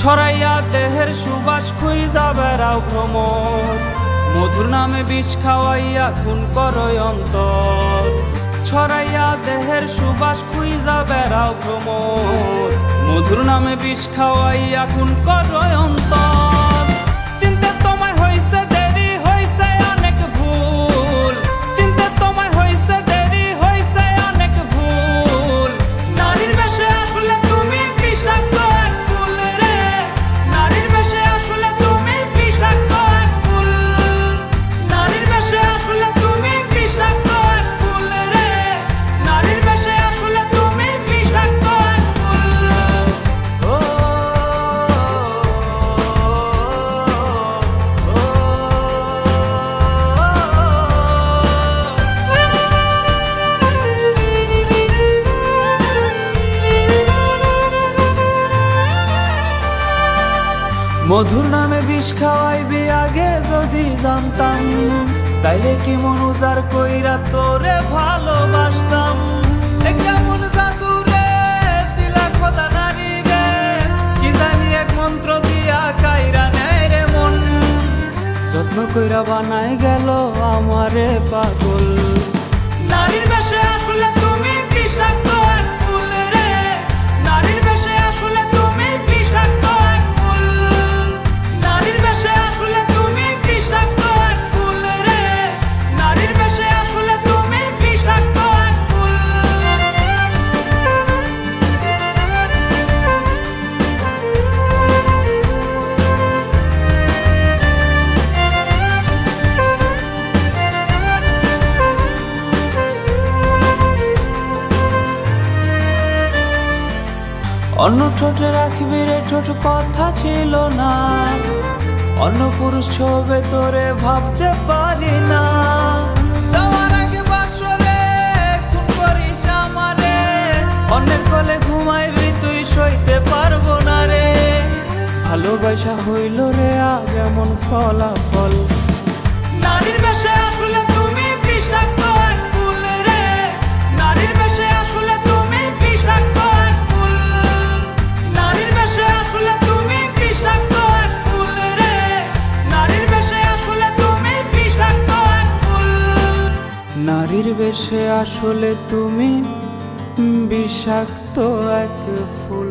ছড়াইয়া দেহের সুবাস খুঁজা বেড়াও ভ্রমর, মধুর নামে বিষ খাওয়াইয়া খুন করয় অন্তর। ছড়াইয়া দেহের সুবাস খুঁজা বেড়াও ভ্রমর, মধুর নামে বিষ খাওয়াইয়া খুন করয় অন্তর। চিনতে তোমায় হইছে দেরি, হইছে অনেক ভুল, চিনতে তোমায় হইছে দেরি, হইছে অনেক ভুল। নারীর বেশে আসলে তুমি বিষাক্ত এক ফুল রে, নারীর বেশে আসলে তুমি বিষাক্ত এক ফুল। নারীর বেশে আসলে তুমি বিষাক্ত এক ফুল রে, নারীর বেশে আসলে তুমি বিষাক্ত এক ফুল। ও মধুর নামে বিষ খাওয়াইবি আগে যদি জানতাম, তাইলে কি মন উজার কইরা তোরে ভালোবাসতাম। এ কেমন জাদু রে দিলা খোদা নারী রে, কি জানি এক মন্ত্র দিয়া কাইরা নেয় রে মন। যত্ন কইরা বানাই গেল আমারে পাগল। নারীর বেশে আসলে তুমি বিষাক্ত এক ফুল রে, নারীর বেশে আসলে তুমি বিষাক্ত এক ফুল। নারীর বেশে আসলে তুমি বিষাক্ত এক ফুল রে, নারীর বেশে আসলে তুমি বিষাক্ত এক ফুল। অন্য ঠোঁটে রাখবি রে ঠোঁট কথা ছিল না, অন্য পুরুষ ছবে তোরে ভাবতে পারি না। যাওয়ার আগে বাসরে খুন করিস আমারে, অন্যের কোলে ঘুমাইবি তুই সইতে পারবো না রে। ভালোবাসা হইল রে আজ এমন ফলাফল। নারীর বেশে আসলে তুমি বিষাক্ত এক ফুল রে, নারীর বেশে আসলে তুমি বিষাক্ত এক ফুল। নারীর বেশে আসলে তুমি বিষাক্ত এক ফুল রে, নারীর বেশে আসলে তুমি বিষাক্ত এক ফুল। নারীর বেশে আসলে তুমি বিষাক্ত এক ফুল।